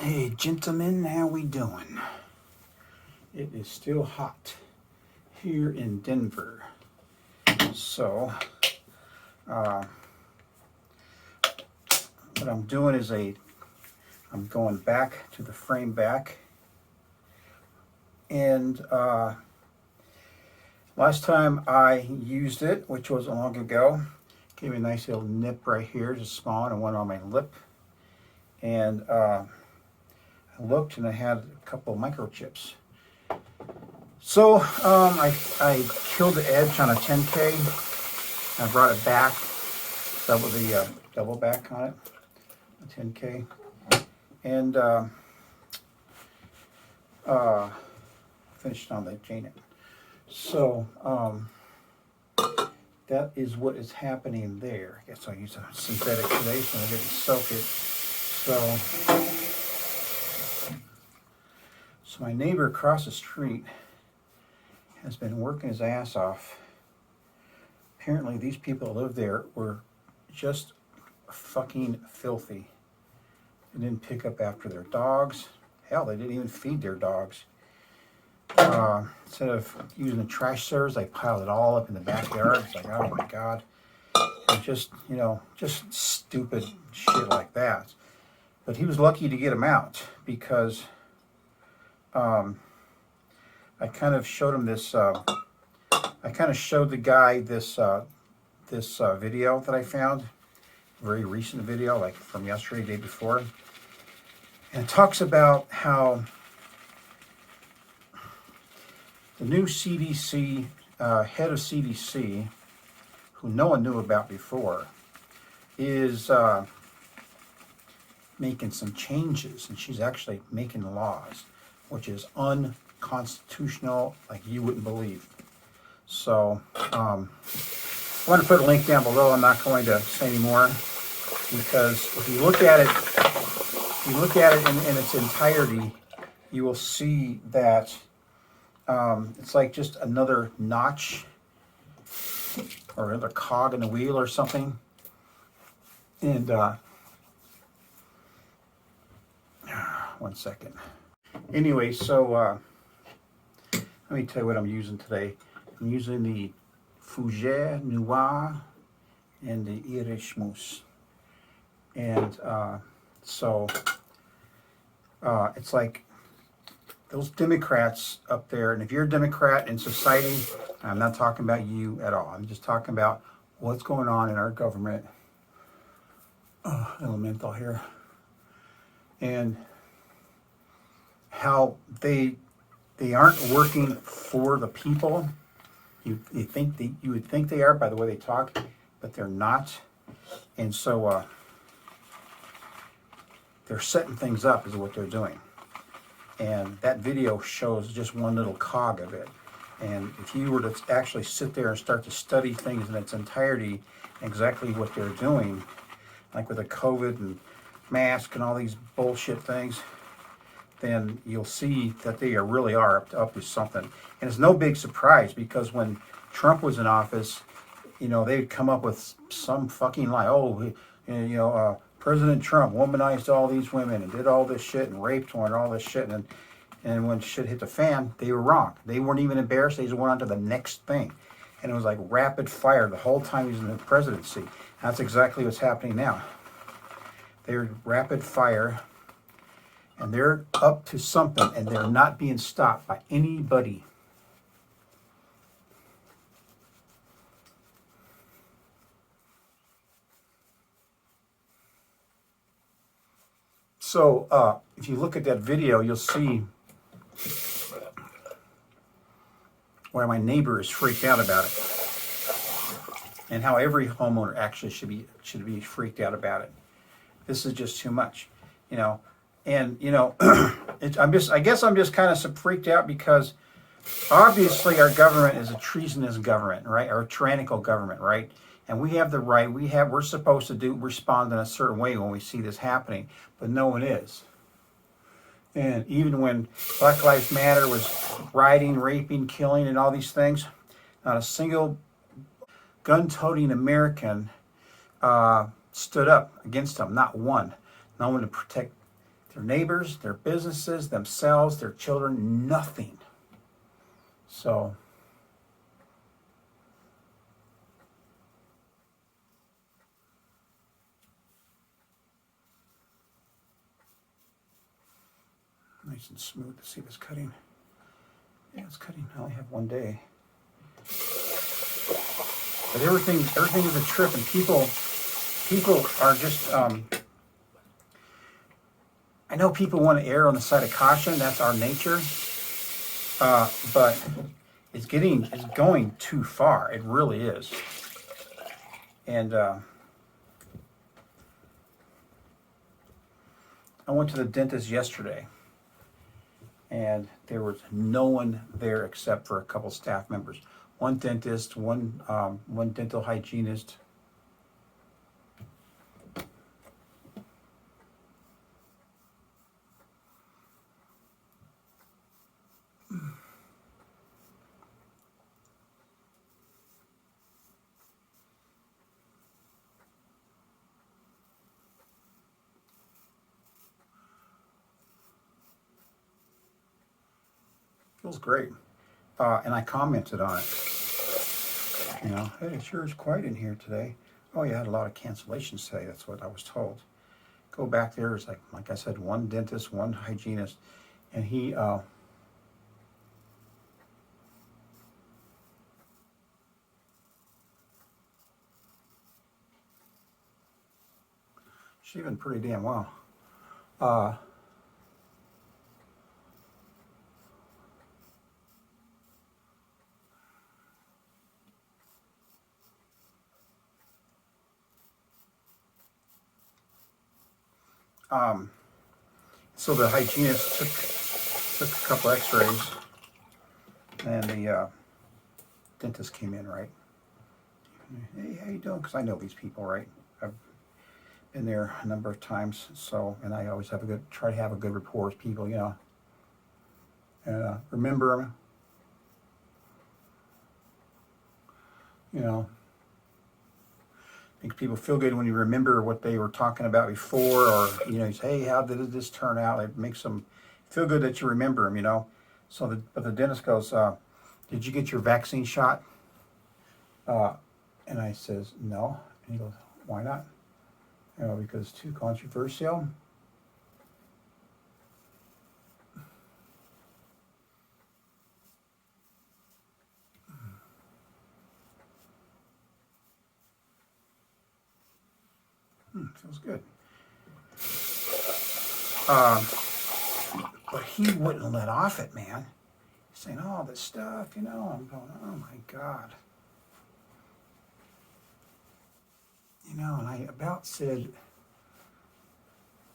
Hey gentlemen, how we doing? It is still hot here in Denver. So, what I'm doing is I'm going back to the Frameback. And last time I used it, which was long ago, gave me a nice little nip right here, just small, and it went on my lip. And I looked and I had a couple of microchips. So I killed the edge on a 10K. I brought it back, double the double back on it, a 10K, and finished on the chain. So that is what is happening there. I guess I'll use a synthetic today, so I didn't soak it. So my neighbor across the street has been working his ass off. Apparently these people that live there were just fucking filthy. They didn't pick up after their dogs. Hell, they didn't even feed their dogs. Instead of using the trash service, they piled it all up in the backyard. It's like, oh my God. And just, just stupid shit like that. But he was lucky to get him out because I kind of showed him this, I kind of showed the guy this video that I found, very recent video, like from yesterday, day before. And it talks about how the new CDC, head of CDC, who no one knew about before, is making some changes, and she's actually making laws, which is unconstitutional, like you wouldn't believe. So I'm going to put a link down below. I'm not going to say any more because if you look at it, in its entirety, you will see that it's like just another notch or another cog in the wheel or something. And one second. Anyway, so let me tell you what I'm using today. I'm using the Fougere Noir and the Erasmus. And so it's like those Democrats up there, and if you're a Democrat in society, I'm not talking about you at all. I'm just talking about what's going on in our government. Elemental here. And how they aren't working for the people. You would think they are by the way they talk, but they're not. And so they're setting things up is what they're doing. And that video shows just one little cog of it. And if you were to actually sit there and start to study things in its entirety, exactly what they're doing, like with the COVID and mask and all these bullshit things, then you'll see that they really are up to something. And it's no big surprise because when Trump was in office, they'd come up with some fucking lie. Oh, President Trump womanized all these women and did all this shit and raped one and all this shit. And when shit hit the fan, they were wrong. They weren't even embarrassed. They just went on to the next thing. And it was like rapid fire the whole time he was in the presidency. That's exactly what's happening now. They're rapid fire, and they're up to something, and they're not being stopped by anybody. So if you look at that video, you'll see where my neighbor is freaked out about it, and how every homeowner actually should be freaked out about it. This is just too much, And I guess I'm just kind of freaked out because obviously our government is a treasonous government, right? Or a tyrannical government, right? And we have the right. We're supposed to respond in a certain way when we see this happening, but no one is. And even when Black Lives Matter was rioting, raping, killing, and all these things, not a single gun-toting American stood up against them. Not one. No one to their neighbors, their businesses, themselves, their children, nothing. So nice and smooth. Let's see if it's cutting. Yeah, it's cutting. I only have one day. But everything is a trip, and people are just. I know people want to err on the side of caution. That's our nature. But it's going too far. It really is. And I went to the dentist yesterday, and there was no one there except for a couple staff members. One dentist, one dental hygienist. Feels great. And I commented on it. You know, hey, it sure is quiet in here today. Oh, you had a lot of cancellations today. That's what I was told. Go back there. It's like I said, one dentist, one hygienist, and he. She's even pretty damn well. So the hygienist took a couple x-rays, and the dentist came in, right? Hey, how you doing? Because I know these people, right? I've been there a number of times, so, and I always try to have a good rapport with people, you know. And remember them, you know. Makes people feel good when you remember what they were talking about before, or you know, you say, hey, how did this turn out? It makes them feel good that you remember them, you know. So, but the dentist goes, did you get your vaccine shot? And I says, no. And he goes, why not? You know, because it's too controversial. Feels good. But he wouldn't let off it, man. He's saying all this stuff, you know. I'm going, oh my God. You know, and I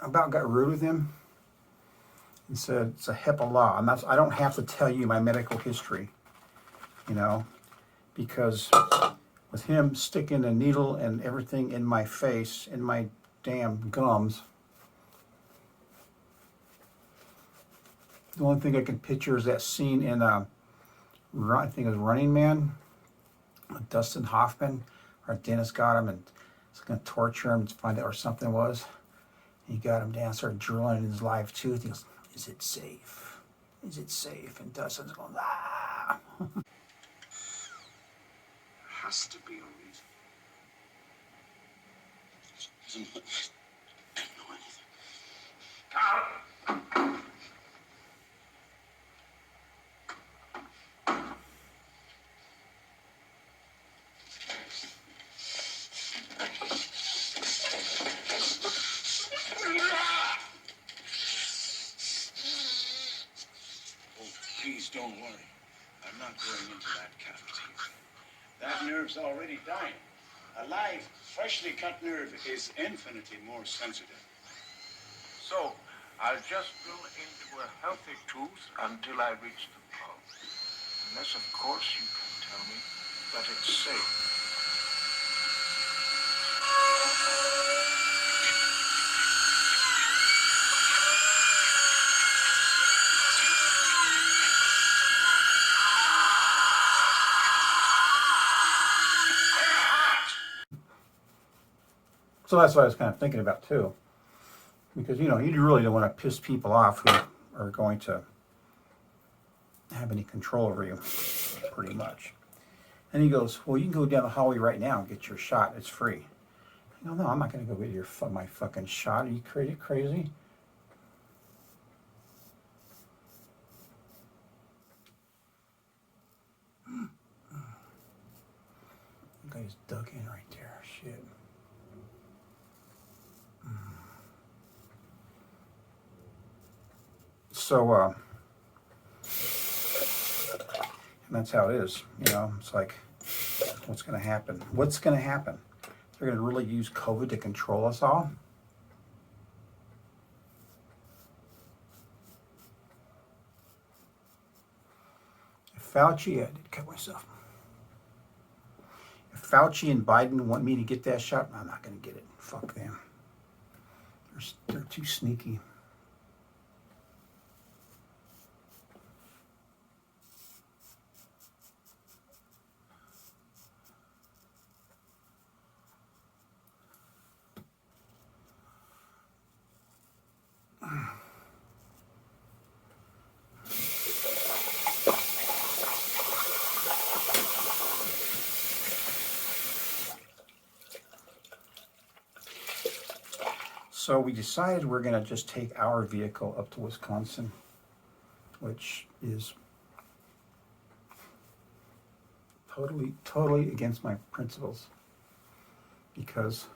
about got rude with him and said, it's a HIPAA law. I don't have to tell you my medical history, you know, because with him sticking a needle and everything in my face, in my damn gums, the only thing I can picture is that scene in, I think it was Running Man, with Dustin Hoffman. Our dentist got him and was going to torture him to find out where something was. He got him down, started drilling in his live tooth. He goes, is it safe? Is it safe? And Dustin's going, ah. Has to be a reason. I don't know anything. Carl! Oh, please don't worry. I'm not going into that cavity. That nerve's already dying. A live, freshly cut nerve is infinitely more sensitive. So, I'll just drill into a healthy tooth until I reach the pulp. Unless, of course, you can tell me that it's safe. So that's what I was kind of thinking about too. because you really don't want to piss people off who are going to have any control over you, pretty much. And he goes, well, you can go down the hallway right now and get your shot. It's free. I go, no, I'm not going to go get my fucking shot. Are you crazy? Guy's dug in right there. Shit. So, and that's how it is. It's like, what's going to happen? What's going to happen? They're going to really use COVID to control us all? If Fauci, I did cut myself. If Fauci and Biden want me to get that shot, I'm not going to get it. Fuck them. They're too sneaky. So we decided we're going to just take our vehicle up to Wisconsin, which is totally against my principles, because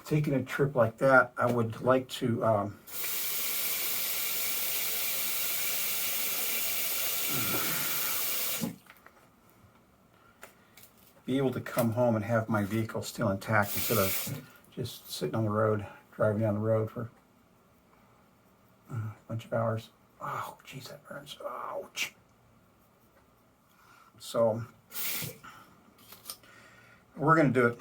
taking a trip like that, I would like to be able to come home and have my vehicle still intact instead of just sitting on the road, driving down the road for a bunch of hours. Oh, geez, that burns. Ouch. So, we're going to do it.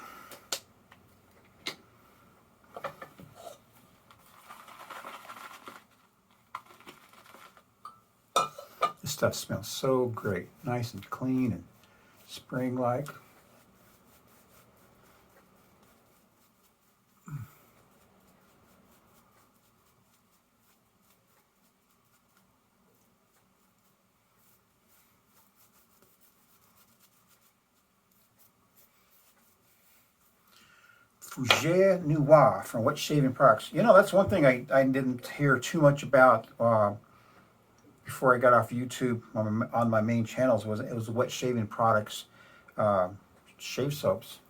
This stuff smells so great. Nice and clean and spring-like. Fougere Noir from Wet Shaving Products. That's one thing I didn't hear too much about before I got off YouTube on my main channels. It was Wet Shaving Products shave soaps.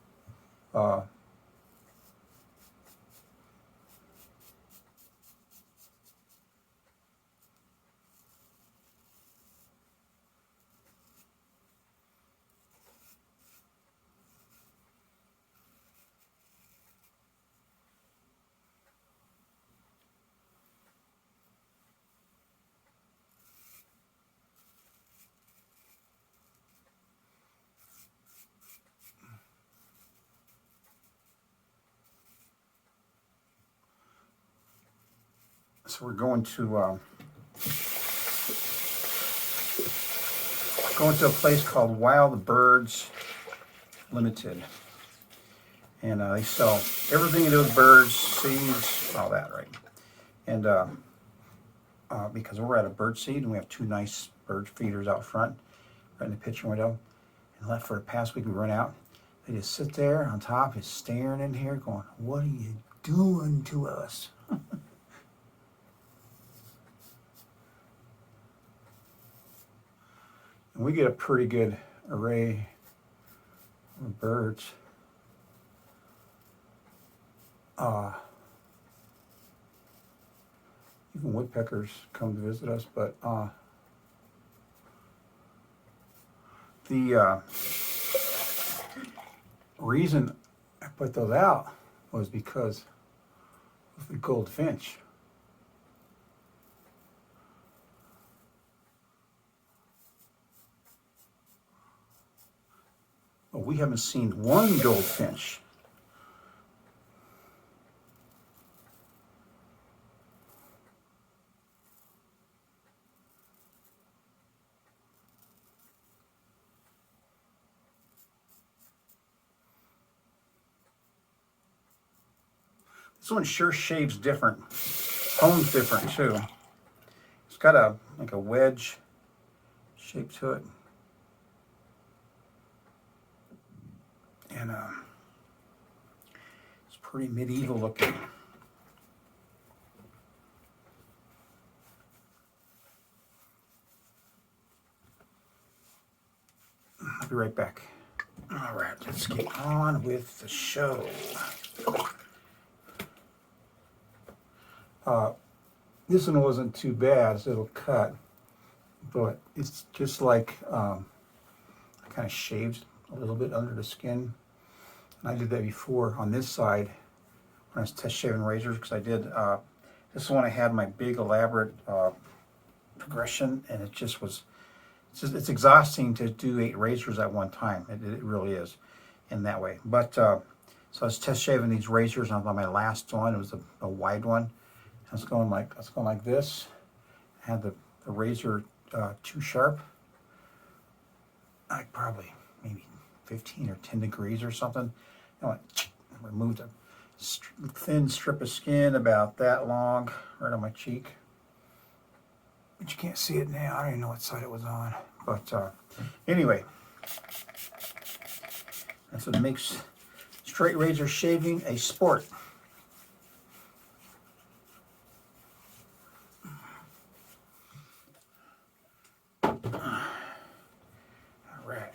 So we're going to a place called Wild Birds Limited, and they sell everything to do with birds, seeds, all that, right? And because we're at a bird seed and we have two nice bird feeders out front, right in the picture window, and for the past week we run out, they just sit there on top, just staring in here, going, "What are you doing to us?" And we get a pretty good array of birds. Even woodpeckers come to visit us, but the reason I put those out was because of the goldfinch. Well, we haven't seen one goldfinch. This one sure shaves different, hones different too. It's got a like a wedge shape to it, and it's pretty medieval looking. I'll be right back. All right, let's get on with the show. This one wasn't too bad, so it'll cut, but it's just like I kind of shaved a little bit under the skin. And I did that before on this side when I was test shaving razors, because I did this one. I had my big elaborate progression, and it just was. It's exhausting to do 8 razors at one time. It really is, in that way. But so I was test shaving these razors on my last one. It was a wide one. I was going like this. I had the razor too sharp. Like probably maybe 15 or 10 degrees or something. I went, removed a thin strip of skin about that long right on my cheek. But you can't see it now. I don't even know what side it was on. But anyway, that's what makes straight razor shaving a sport.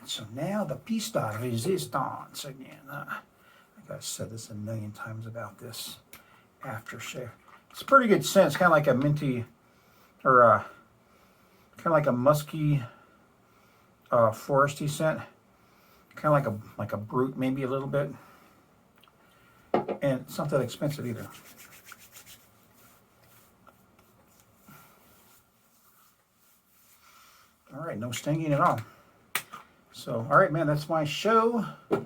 So now the piece de resistance again. I think I've said this a million times about this aftershave. It's a pretty good scent. It's kind of like a minty, or kind of like a musky, foresty scent. Kind of like a brute, maybe a little bit. And it's not that expensive either. All right, no stinging at all. So, all right, man, that's my show. It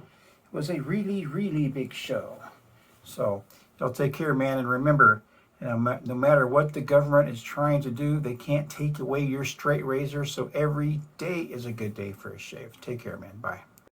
was a really, really big show. So, y'all take care, man. And remember, no matter what the government is trying to do, they can't take away your straight razor. So every day is a good day for a shave. Take care, man. Bye.